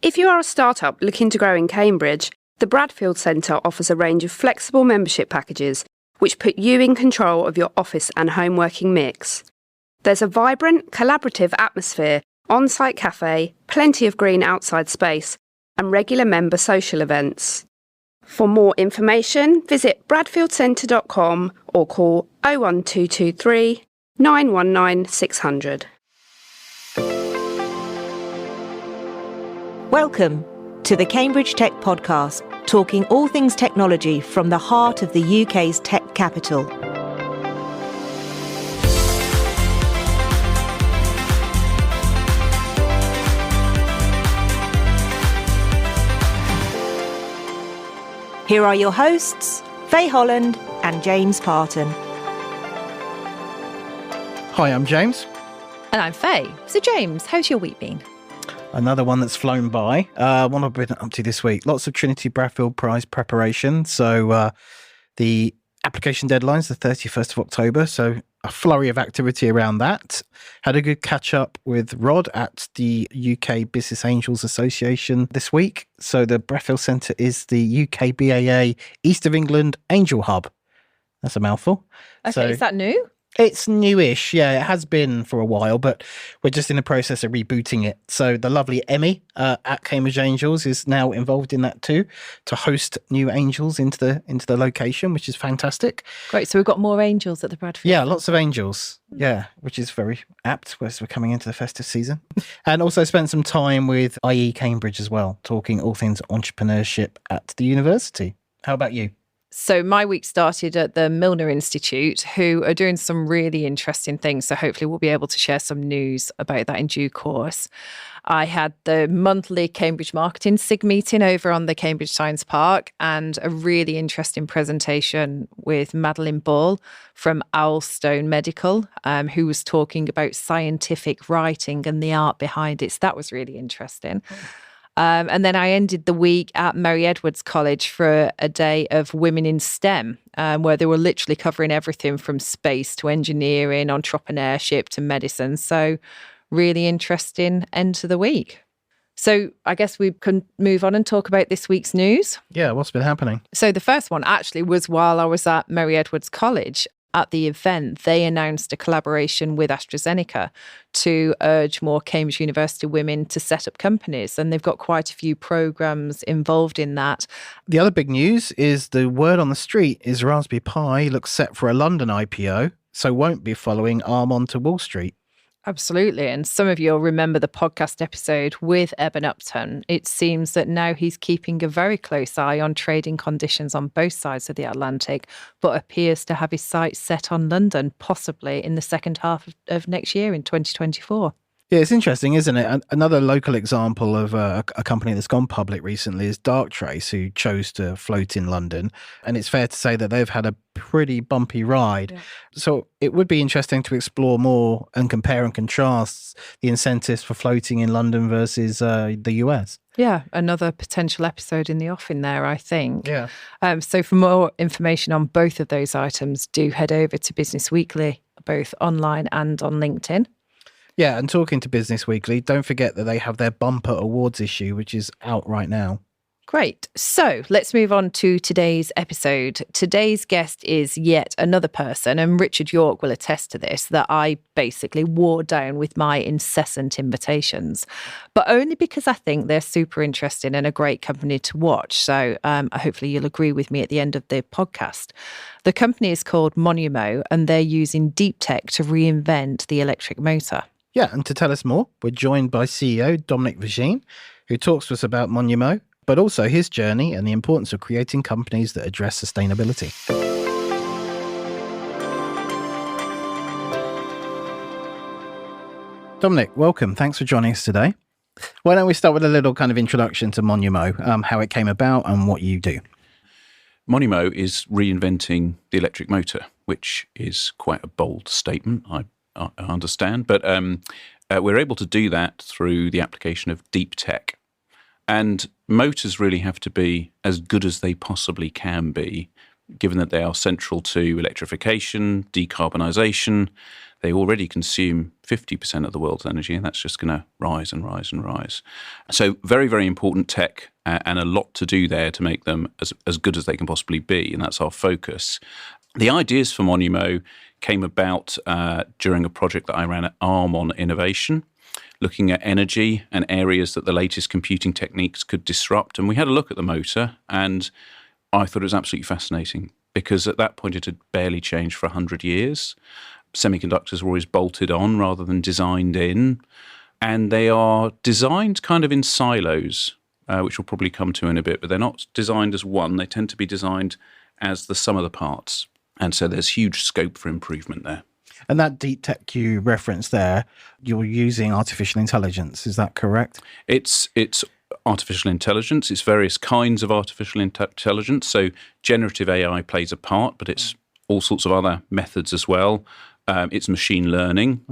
If you are a startup looking to grow in Cambridge, the Bradfield Centre offers a range of flexible membership packages which put you in control of your office and home working mix. There's a vibrant, collaborative atmosphere, on-site cafe, plenty of green outside space, and regular member social events. For more information, visit bradfieldcentre.com or call 01223 919 600. Welcome to the Cambridge Tech Podcast, talking all things technology from the heart of the UK's tech capital. Here are your hosts, Faye Holland and James Parton. Hi, I'm James. And I'm Faye. So James, how's your week been? Another one that's flown by. What I've been up to this week. Lots of Trinity Bradfield Prize preparation. So the application deadline's the 31st of October. So a flurry of activity around that. Had a good catch up with Rod at the UK Business Angels Association this week. So the Bradfield Centre is the UK BAA East of England Angel Hub. That's a mouthful. Okay, So is that new? it's newish, yeah. It has been for a while, but we're just in the process of rebooting it. So the lovely Emmy at Cambridge Angels is now involved in that too, to host new angels into the location, which is fantastic. Great, so we've got more angels at the Bradfield. Yeah, lots of angels. Yeah, which is very apt as we're coming into the festive season. And also spent some time with IE Cambridge as well, talking all things entrepreneurship at the university. How about you? So my week started at the Milner Institute, who are doing some really interesting things. So hopefully we'll be able to share some news about that in due course. I had the monthly Cambridge Marketing SIG meeting over on the Cambridge Science Park and a really interesting presentation with Madeline Bull from Owlstone Medical, who was talking about scientific writing and the art behind it. So that was really interesting. And then I ended the week at Mary Edwards College for a day of Women in STEM, where they were literally covering everything from space to engineering, entrepreneurship to medicine. So really interesting end to the week. So I guess we can move on and talk about this week's news. Yeah, what's been happening? So the first one actually was while I was at Mary Edwards College. At the event, they announced a collaboration with AstraZeneca to urge more Cambridge University women to set up companies. And they've got quite a few programs involved in that. The other big news is the word on the street is Raspberry Pi looks set for a London IPO, so won't be following ARM onto Wall Street. Absolutely. And some of you will remember the podcast episode with Eben Upton. It seems that now he's keeping a very close eye on trading conditions on both sides of the Atlantic, but appears to have his sights set on London, possibly in the second half of next year in 2024. Yeah, it's interesting, isn't it? Another local example of a company that's gone public recently is Darktrace, who chose to float in London. And it's fair to say that they've had a pretty bumpy ride. Yeah. So it would be interesting to explore more and compare and contrast the incentives for floating in London versus the US. Yeah, another potential episode in the offing there, I think. Yeah. So for more information on both of those items, do head over to Business Weekly, both online and on LinkedIn. Yeah, and talking to Business Weekly, don't forget that they have their bumper awards issue, which is out right now. Great. So let's move on to today's episode. Today's guest is yet another person, and Richard York will attest to this, that I basically wore down with my incessant invitations, but only because I think they're super interesting and a great company to watch. So hopefully you'll agree with me at the end of the podcast. The company is called Monumo, and they're using deep tech to reinvent the electric motor. Yeah, and to tell us more, we're joined by CEO Dominic Vergine, who talks to us about Monumo, but also his journey and the importance of creating companies that address sustainability. Dominic, welcome. Thanks for joining us today. Why don't we start with a little kind of introduction to Monumo, how it came about and what you do? Monumo is reinventing the electric motor, which is quite a bold statement, I understand. But we're able to do that through the application of deep tech. And motors really have to be as good as they possibly can be given that they are central to electrification, decarbonisation. They already consume 50% of the world's energy, and that's just going to rise and rise and rise. So very, very important tech, and a lot to do there to make them as good as they can possibly be, and that's our focus. The ideas for Monumo came about during a project that I ran at Arm on innovation, looking at energy and areas that the latest computing techniques could disrupt. And we had a look at the motor, and I thought it was absolutely fascinating because at that point it had barely changed for 100 years. Semiconductors were always bolted on rather than designed in, and they are designed kind of in silos, which we'll probably come to in a bit, but they're not designed as one. They tend to be designed as the sum of the parts. And so there's huge scope for improvement there. And that deep tech you referenced there, you're using artificial intelligence, is that correct? It's artificial intelligence. It's various kinds of artificial intelligence. So generative AI plays a part, but it's all sorts of other methods as well. It's machine learning,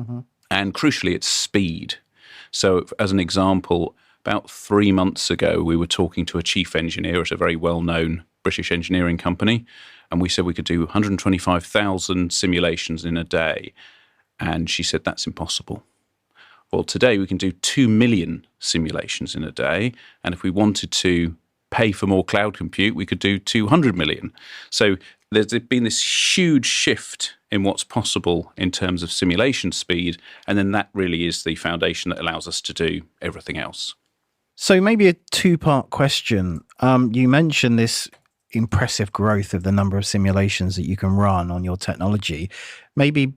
and crucially, it's speed. So as an example, about 3 months ago, we were talking to a chief engineer at a very well-known British engineering company, and we said we could do 125,000 simulations in a day. And she said, that's impossible. Well, today we can do 2 million simulations in a day. And if we wanted to pay for more cloud compute, we could do 200 million. So there's been this huge shift in what's possible in terms of simulation speed. And then that really is the foundation that allows us to do everything else. So maybe a two-part question. You mentioned this impressive growth of the number of simulations that you can run on your technology. Maybe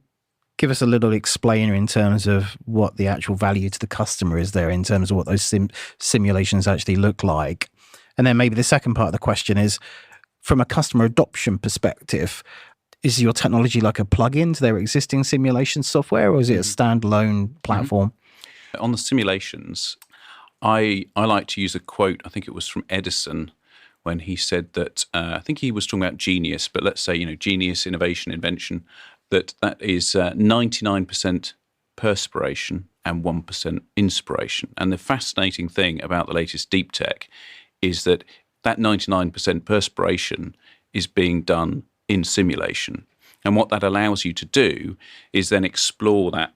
give us a little explainer in terms of what the actual value to the customer is there in terms of what those simulations actually look like. And then maybe the second part of the question is, from a customer adoption perspective, is your technology like a plug-in to their existing simulation software, or is it a standalone platform? On the simulations, I like to use a quote, I think it was from Edison, when he said that, I think he was talking about genius, but let's say, genius, innovation, invention, that is 99% perspiration and 1% inspiration. And the fascinating thing about the latest deep tech is that 99% perspiration is being done in simulation. And what that allows you to do is then explore that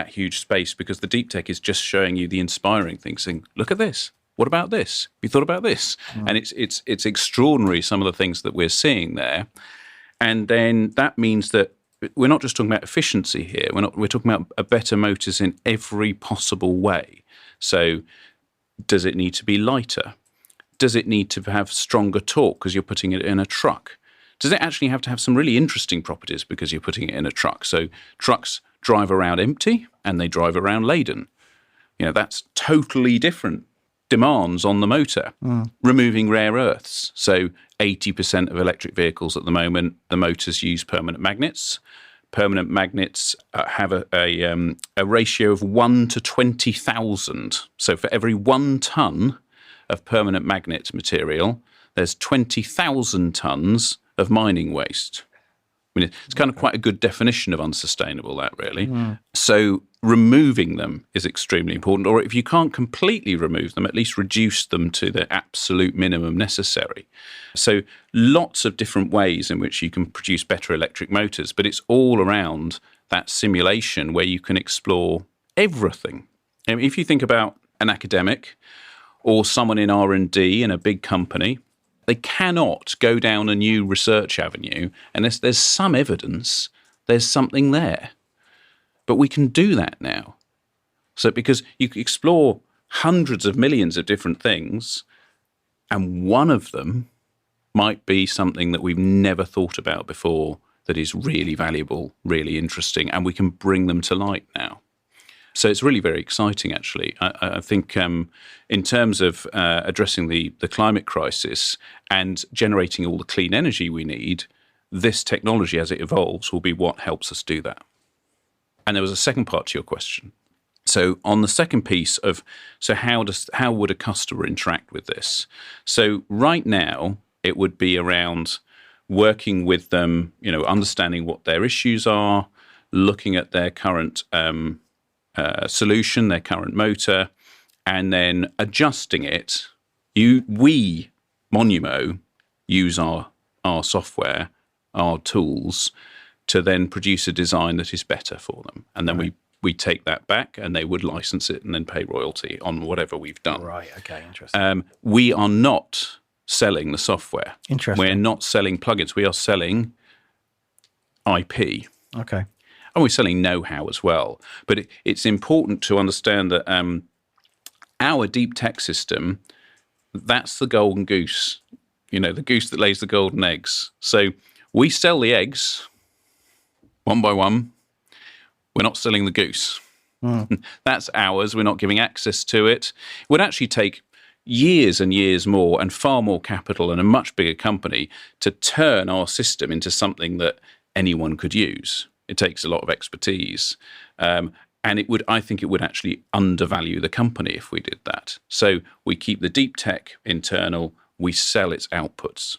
huge space, because the deep tech is just showing you the inspiring things, saying, look at this. What about this? Have you thought about this? And it's extraordinary, some of the things that we're seeing there. And then that means that we're not just talking about efficiency here. We're talking about better motors in every possible way. So does it need to be lighter? Does it need to have stronger torque because you're putting it in a truck? Does it actually have to have some really interesting properties because you're putting it in a truck? So trucks drive around empty and they drive around laden. That's totally different demands on the motor. Removing rare earths. So 80% of electric vehicles at the moment, the motors use permanent magnets. Permanent magnets have a ratio of 1 to 20,000. So for every 1 ton of permanent magnet material, there's 20,000 tons of mining waste. I mean, it's kind of quite a good definition of unsustainable, that really. So removing them is extremely important, or if you can't completely remove them, at least reduce them to the absolute minimum necessary. So lots of different ways in which you can produce better electric motors, but it's all around that simulation where you can explore everything. I mean, if you think about an academic or someone in R&D in a big company, they cannot go down a new research avenue unless there's some evidence there's something there. But we can do that now. So because you can explore hundreds of millions of different things, and one of them might be something that we've never thought about before that is really valuable, really interesting, and we can bring them to light now. So it's really very exciting, actually. I think in terms of addressing the climate crisis and generating all the clean energy we need, this technology, as it evolves, will be what helps us do that. And there was a second part to your question. So on the second piece of, how would a customer interact with this? So right now, it would be around working with them, understanding what their issues are, looking at their current solution, their current motor, and then adjusting it. We, Monumo, use our software our tools to then produce a design that is better for them. And then we take that back and they would license it and then pay royalty on whatever we've done. Right, okay, interesting. We are not selling the software. Interesting. We're not selling plugins. We are selling IP. Okay. And we're selling know-how as well. But it's important to understand that our deep tech system, that's the golden goose, the goose that lays the golden eggs. So we sell the eggs one by one. We're not selling the goose. That's ours. We're not giving access to it. It would actually take years and years more and far more capital and a much bigger company to turn our system into something that anyone could use. It takes a lot of expertise. And I think it would actually undervalue the company if we did that. So we keep the deep tech internal, we sell its outputs.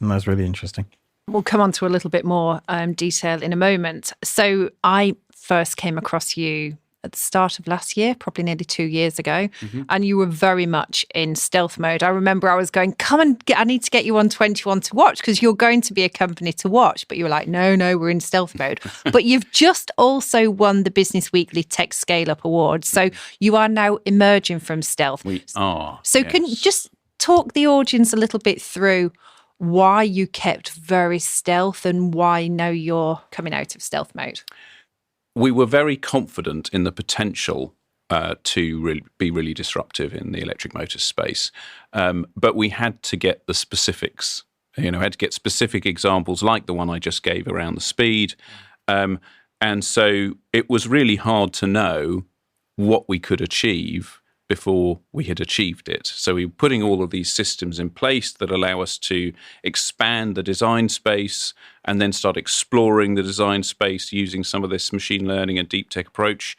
That's really interesting. We'll come on to a little bit more detail in a moment. So I first came across you at the start of last year, probably nearly 2 years ago, and you were very much in stealth mode. I remember I was going, I need to get you on 21 to watch because you're going to be a company to watch. But you were like, no, we're in stealth mode. But you've just also won the Business Weekly Tech Scale Up Award. So you are now emerging from stealth. We are. So yes. Can you just talk the audience a little bit through why you kept very stealth and why now you're coming out of stealth mode? We were very confident in the potential to be really disruptive in the electric motor space. But we had to get the specifics, had to get specific examples like the one I just gave around the speed. And so it was really hard to know what we could achieve before we had achieved it. So we were putting all of these systems in place that allow us to expand the design space and then start exploring the design space using some of this machine learning and deep tech approach,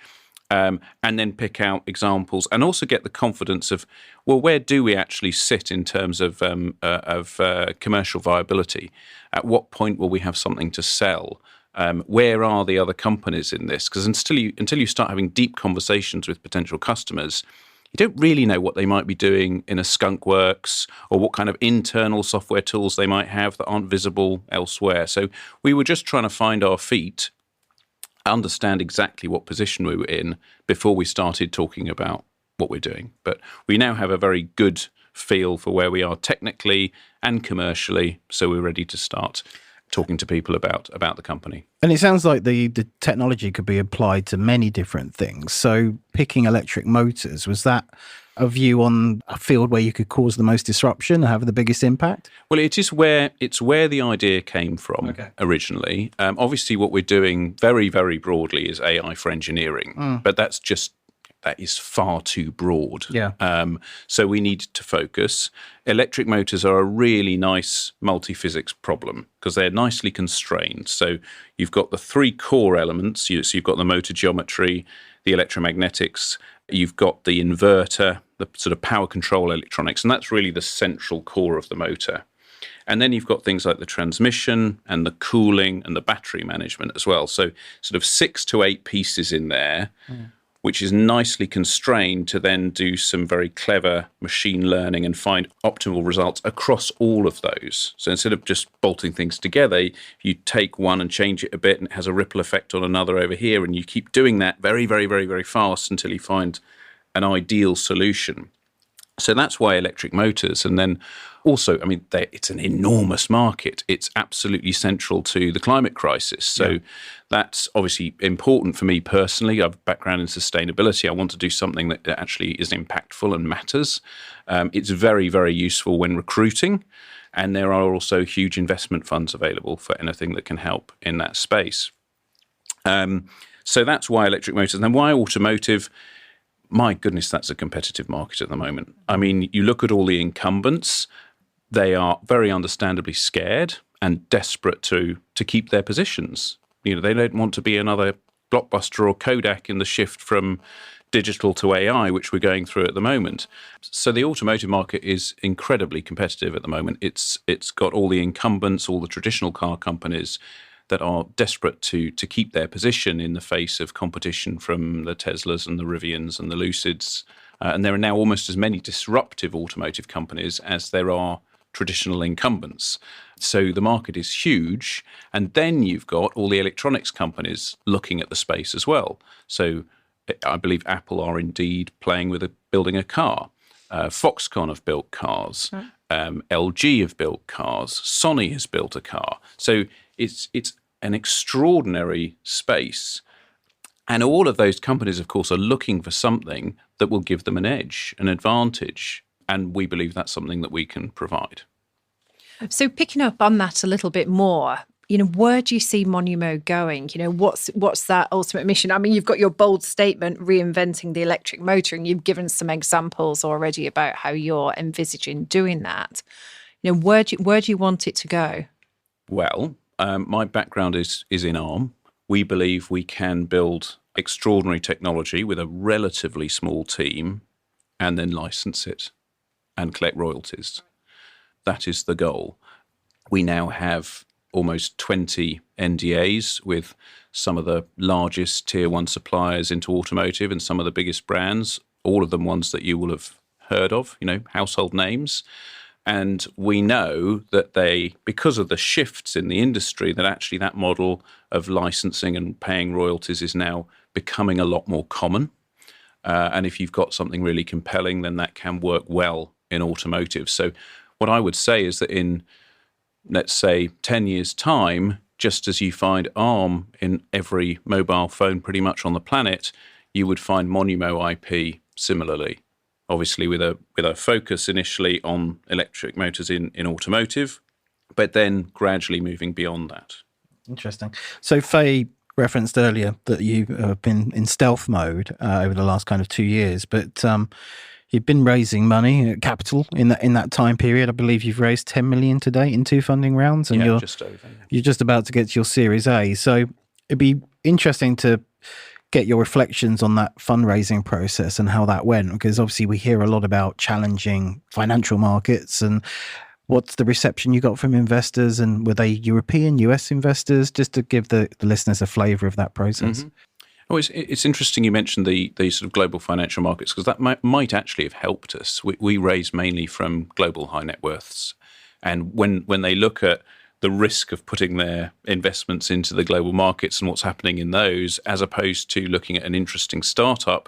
and then pick out examples and also get the confidence of, well, where do we actually sit in terms of commercial viability? At what point will we have something to sell? Where are the other companies in this? Because until you start having deep conversations with potential customers, you don't really know what they might be doing in a skunk works or what kind of internal software tools they might have that aren't visible elsewhere. So we were just trying to find our feet, understand exactly what position we were in before we started talking about what we're doing. But we now have a very good feel for where we are technically and commercially, so we're ready to start talking to people about the company. And it sounds like the technology could be applied to many different things. So picking electric motors, was that a view on a field where you could cause the most disruption and have the biggest impact? Well, it's where the idea came from originally. Obviously, what we're doing very, very broadly is AI for engineering, but that is far too broad. Yeah. So we need to focus. Electric motors are a really nice multi-physics problem because they're nicely constrained. So you've got the three core elements. So you've got the motor geometry, the electromagnetics, you've got the inverter, the sort of power control electronics, and that's really the central core of the motor. And then you've got things like the transmission and the cooling and the battery management as well. So sort of 6 to 8 pieces in there, which is nicely constrained to then do some very clever machine learning and find optimal results across all of those. So instead of just bolting things together, you take one and change it a bit and it has a ripple effect on another over here, and you keep doing that very, very, very, very fast until you find an ideal solution. So that's why electric motors. And then also, I mean, it's an enormous market. It's absolutely central to the climate crisis. So that's obviously important for me personally. I have a background in sustainability. I want to do something that actually is impactful and matters. It's very, very useful when recruiting. And there are also huge investment funds available for anything that can help in that space. So that's why electric motors. And then why automotive? My goodness, that's a competitive market at the moment. I mean, you look at all the incumbents, they are very understandably scared and desperate to keep their positions. They don't want to be another Blockbuster or Kodak in the shift from digital to AI, which we're going through at the moment. So the automotive market is incredibly competitive at the moment. It's got all the incumbents, all the traditional car companies that are desperate to keep their position in the face of competition from the Teslas and the Rivians and the Lucids. And there are now almost as many disruptive automotive companies as there are traditional incumbents. So the market is huge. And then you've got all the electronics companies looking at the space as well. So I believe Apple are indeed playing with building a car. Foxconn have built cars. LG have built cars. Sony has built a car. So it's an extraordinary space. And all of those companies, of course, are looking for something that will give them an edge, an advantage. And we believe that's something that we can provide. So picking up on that a little bit more, where do you see Monumo going? What's that ultimate mission? I mean, you've got your bold statement, reinventing the electric motor, and you've given some examples already about how you're envisaging doing that. Where do you want it to go? Well, my background is in ARM. We believe we can build extraordinary technology with a relatively small team and then license it and collect royalties. That is the goal. We now have almost 20 NDAs with some of the largest tier one suppliers into automotive and some of the biggest brands, all of them ones that you will have heard of, household names. And we know that because of the shifts in the industry, that actually that model of licensing and paying royalties is now becoming a lot more common. And if you've got something really compelling, then that can work well in automotive. So what I would say is that in, let's say, 10 years' time, just as you find ARM in every mobile phone pretty much on the planet, you would find Monumo IP similarly. Obviously with a focus initially on electric motors in automotive, but then gradually moving beyond that. Interesting. So Faye referenced earlier that you've been in stealth mode over the last kind of 2 years, but you've been raising money, capital in that time period. I believe you've raised 10 million to date in 2 funding rounds, and you're just over. You're just about to get to your Series A. So it'd be interesting to get your reflections on that fundraising process and how that went, because obviously we hear a lot about challenging financial markets, and what's the reception you got from investors, and were they European, US investors, just to give the listeners a flavour of that process? Mm-hmm. Oh, it's interesting you mentioned the sort of global financial markets, because that might actually have helped us. We raise mainly from global high net worths, and when they look at the risk of putting their investments into the global markets and what's happening in those, as opposed to looking at an interesting startup,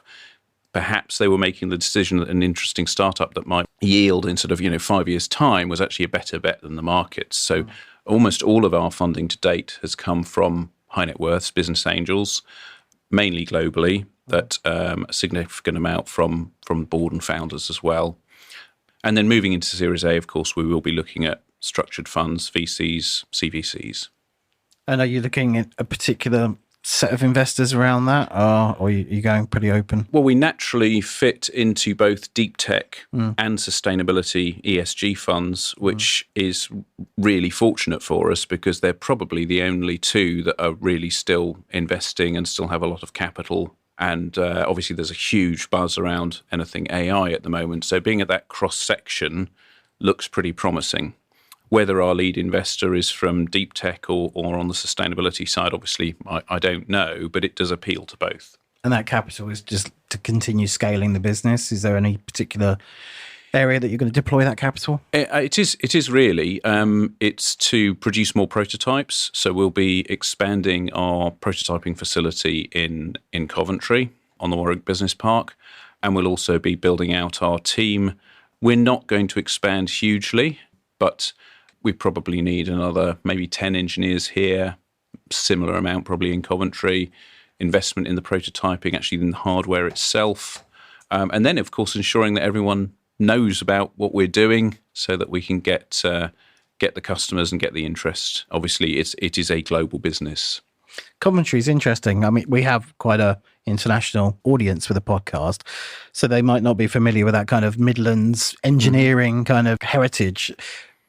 perhaps they were making the decision that an interesting startup that might yield in sort of 5 years' time was actually a better bet than the markets. So almost all of our funding to date has come from high net worths, business angels, mainly globally, that a significant amount from board and founders as well. And then moving into Series A, of course, we will be looking at structured funds, VCs, CVCs. And are you looking at a particular set of investors around that, or are you going pretty open? Well, we naturally fit into both deep tech and sustainability ESG funds, which is really fortunate for us because they're probably the only two that are really still investing and still have a lot of capital. And obviously there's a huge buzz around anything AI at the moment. So being at that cross-section looks pretty promising. Whether our lead investor is from deep tech or on the sustainability side, obviously, I don't know, but it does appeal to both. And that capital is just to continue scaling the business. Is there any particular area that you're going to deploy that capital? It is really. It's to produce more prototypes. So we'll be expanding our prototyping facility in Coventry on the Warwick Business Park, and we'll also be building out our team. We're not going to expand hugely, but we probably need another maybe 10 engineers here, similar amount probably in Coventry, investment in the prototyping, actually in the hardware itself. And then, of course, ensuring that everyone knows about what we're doing so that we can get the customers and get the interest. Obviously, it is a global business. Coventry is interesting. I mean, we have quite a international audience with the podcast, so they might not be familiar with that kind of Midlands engineering kind of heritage.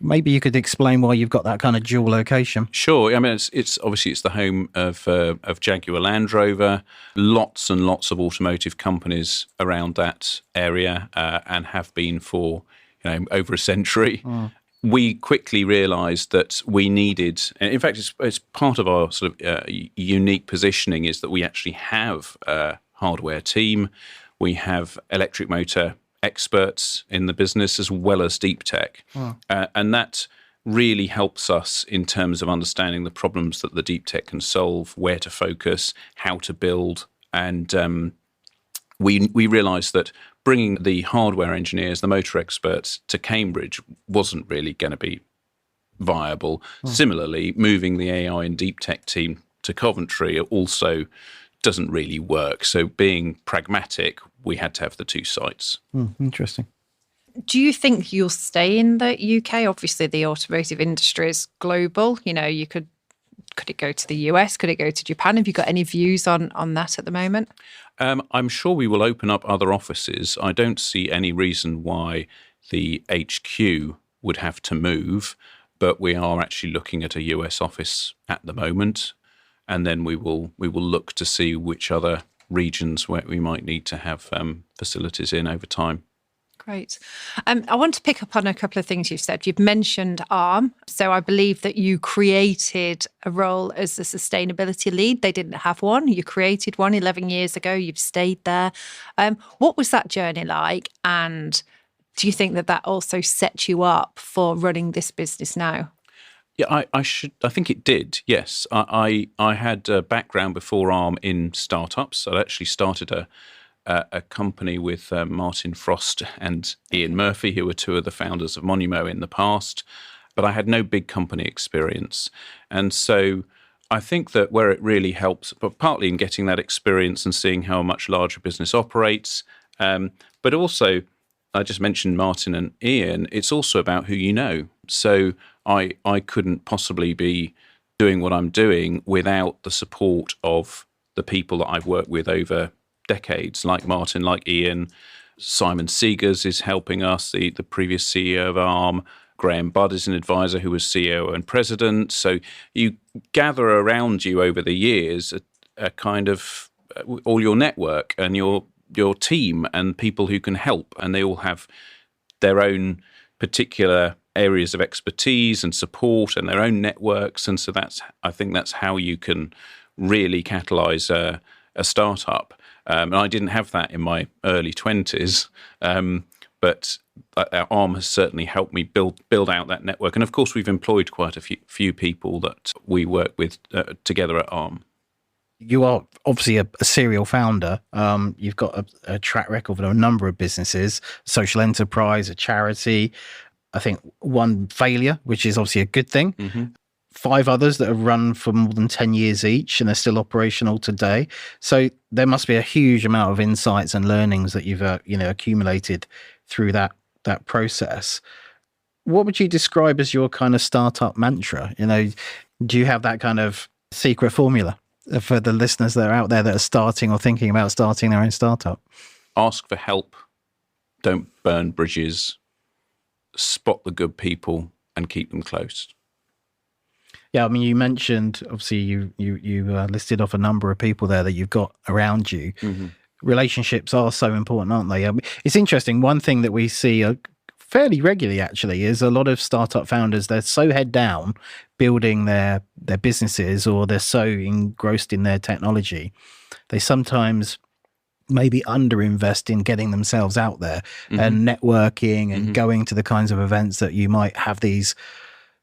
Maybe you could explain why you've got that kind of dual location. Sure. I mean, it's obviously the home of Jaguar Land Rover, lots and lots of automotive companies around that area, and have been for over a century. We quickly realised that we needed, in fact, it's part of our sort of unique positioning is that we actually have a hardware team. We have electric motor experts in the business as well as deep tech. And that really helps us in terms of understanding the problems that the deep tech can solve, where to focus, how to build. And we realised that bringing the hardware engineers, the motor experts to Cambridge wasn't really going to be viable. Similarly, moving the AI and deep tech team to Coventry also doesn't really work. So being pragmatic, we had to have the two sites. Interesting. Do you think you'll stay in the UK? Obviously, the automotive industry is global. Could it go to the US? Could it go to Japan? Have you got any views on that at the moment? I'm sure we will open up other offices. I don't see any reason why the HQ would have to move, but we are actually looking at a US office at the moment, and then we will look to see which other regions where we might need to have facilities in over time. Great. I want to pick up on a couple of things you've said. You've mentioned ARM. So I believe that you created a role as a sustainability lead. They didn't have one. You created one 11 years ago. You've stayed there. What was that journey like? And do you think that also set you up for running this business now? Yeah, I think it did. Yes, I had a background before ARM in startups. I actually started a company with Martin Frost and Ian Murphy, who were two of the founders of Monumo in the past, but I had no big company experience. And so I think that where it really helps, but partly in getting that experience and seeing how a much larger business operates, but also, I just mentioned Martin and Ian, it's also about who you know. So I couldn't possibly be doing what I'm doing without the support of the people that I've worked with over decades, like Martin, like Ian. Simon Seegers is helping us, the previous CEO of ARM. Graham Budd is an advisor who was CEO and president. So you gather around you over the years a kind of all your network and your team and people who can help, and they all have their own particular areas of expertise and support and their own networks. And so I think that's how you can really catalyze a startup. And I didn't have that in my early 20s, but ARM has certainly helped me build out that network. And of course, we've employed quite a few people that we work with together at ARM. You are obviously a serial founder. You've got a track record of a number of businesses, social enterprise, a charity. I think one failure, which is obviously a good thing. 5 others that have run for more than 10 years each, and they're still operational today. So there must be a huge amount of insights and learnings that you've accumulated through that process. What would you describe as your kind of startup mantra? Do you have that kind of secret formula for the listeners that are out there that are starting or thinking about starting their own startup? Ask for help. Don't burn bridges. Spot the good people and keep them close. Yeah, I mean, you mentioned, obviously, you listed off a number of people there that you've got around you. Relationships are so important, aren't they? I mean, it's interesting. One thing that we see fairly regularly, actually, is a lot of startup founders, they're so head down building their businesses, or they're so engrossed in their technology, they sometimes maybe underinvest in getting themselves out there and networking and going to the kinds of events that you might have these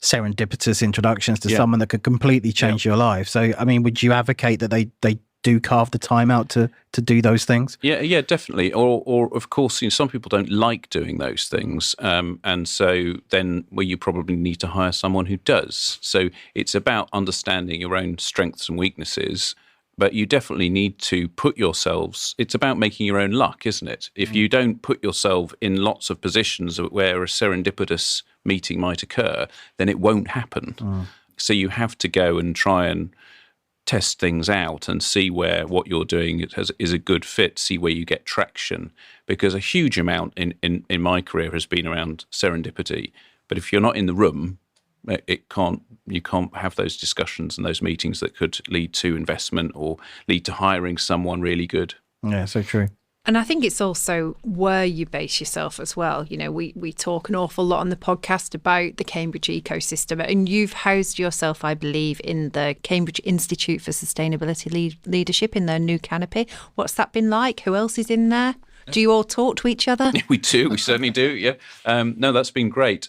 serendipitous introductions to someone that could completely change your life. So, I mean, would you advocate that they do carve the time out to do those things? Yeah, definitely. Or of course, some people don't like doing those things, and so then you probably need to hire someone who does. So it's about understanding your own strengths and weaknesses. But you definitely need to put yourselves, it's about making your own luck, isn't it? If you don't put yourself in lots of positions where a serendipitous meeting might occur, then it won't happen. So you have to go and try and test things out and see where what you're doing is a good fit, see where you get traction. Because a huge amount in my career has been around serendipity. But if you're not in the room, you can't have those discussions and those meetings that could lead to investment or lead to hiring someone really good. Yeah, so true. And I think it's also where you base yourself as well. We talk an awful lot on the podcast about the Cambridge ecosystem, and you've housed yourself, I believe, in the Cambridge Institute for Sustainability Leadership in their new canopy. What's that been like? Who else is in there? Do you all talk to each other? We do. We certainly do. Yeah. No, that's been great.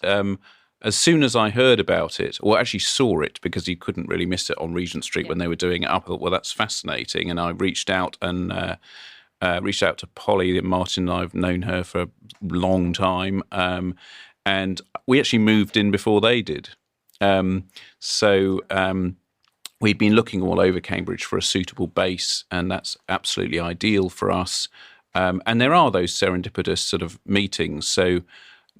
As soon as I heard about it, or actually saw it, because you couldn't really miss it on Regent Street when they were doing it up, I thought, well, that's fascinating. And I reached out to Polly Martin. I've known her for a long time. And we actually moved in before they did. We'd been looking all over Cambridge for a suitable base, and that's absolutely ideal for us. And there are those serendipitous sort of meetings. So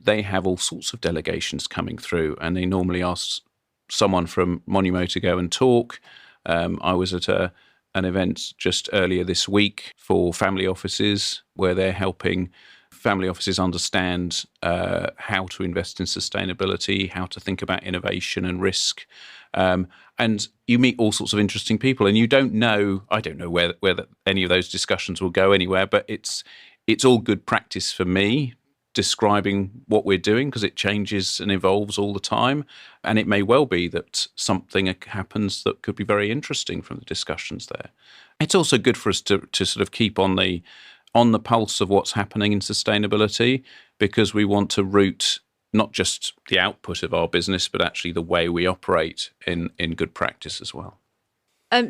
they have all sorts of delegations coming through, and they normally ask someone from Monumo to go and talk. I was at an event just earlier this week for family offices, where they're helping family offices understand how to invest in sustainability, how to think about innovation and risk. And you meet all sorts of interesting people, and I don't know whether any of those discussions will go anywhere, but it's all good practice for me describing what we're doing, because it changes and evolves all the time. And it may well be that something happens that could be very interesting from the discussions there. It's also good for us to sort of keep on the pulse of what's happening in sustainability, because we want to root not just the output of our business, but actually the way we operate in good practice as well.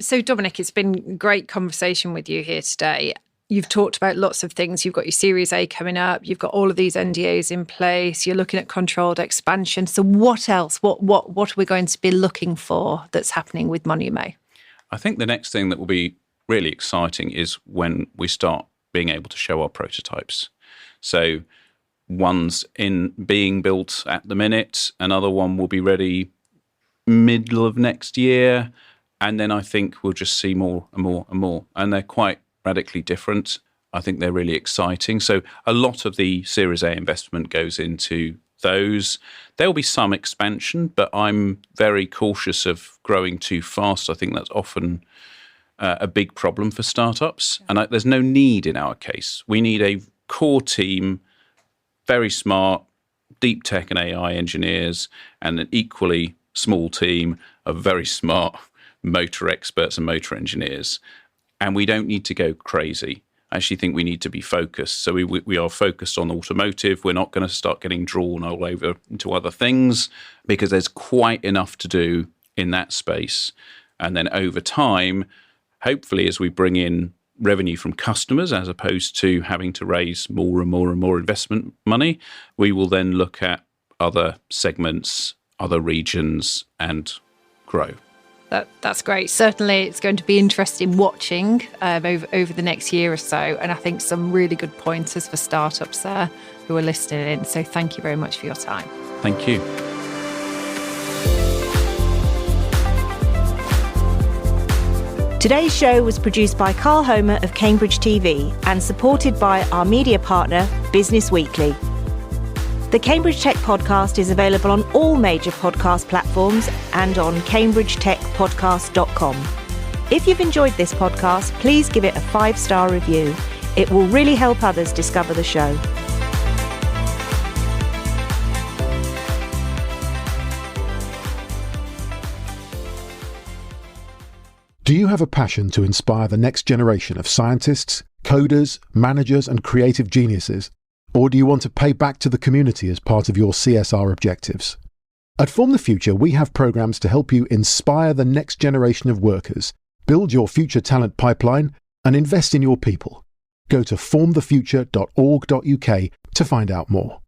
So Dominic, it's been great conversation with you here today. You've talked about lots of things. You've got your Series A coming up. You've got all of these NDAs in place. You're looking at controlled expansion. So what else? What are we going to be looking for that's happening with Monumo? I think the next thing that will be really exciting is when we start being able to show our prototypes. So one's being built at the minute, another one will be ready middle of next year, and then I think we'll just see more and more and more. And they're quite radically different. I think they're really exciting. So a lot of the Series A investment goes into those. There'll be some expansion, but I'm very cautious of growing too fast. I think that's often a big problem for startups. And there's no need in our case. We need a core team, very smart, deep tech and AI engineers, and an equally small team of very smart motor experts and motor engineers. And we don't need to go crazy. I actually think we need to be focused. So we are focused on automotive. We're not going to start getting drawn all over into other things, because there's quite enough to do in that space. And then over time, hopefully, as we bring in revenue from customers, as opposed to having to raise more and more and more investment money, we will then look at other segments, other regions, and grow. That's great. Certainly, it's going to be interesting watching over the next year or so. And I think some really good pointers for startups there who are listening in. So thank you very much for your time. Thank you. Today's show was produced by Carl Homer of Cambridge TV and supported by our media partner, Business Weekly. The Cambridge Tech Podcast is available on all major podcast platforms and on cambridgetechpodcast.com. If you've enjoyed this podcast, please give it a 5-star review. It will really help others discover the show. Do you have a passion to inspire the next generation of scientists, coders, managers, and creative geniuses? Or do you want to pay back to the community as part of your CSR objectives? At Form the Future, we have programs to help you inspire the next generation of workers, build your future talent pipeline, and invest in your people. Go to formthefuture.org.uk to find out more.